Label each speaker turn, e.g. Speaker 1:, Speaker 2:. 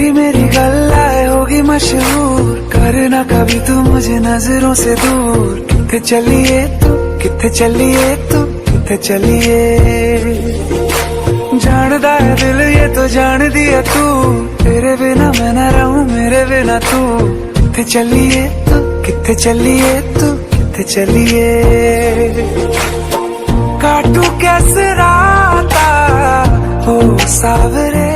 Speaker 1: तेरी मेरी गल्लाए होगी मशहूर, करना कभी तू मुझे नजरों से दूर। किथे चलिए तू, किथे चलिए तू, किथे चलिए। जानदा है दिल ये तो जान दिया तू, तेरे बिना मैं न रहूं मेरे बिना तू। किथे चलिए तू, किथे चलिए तू, किथे चलिए। काटू कैसे राता हो सावरे,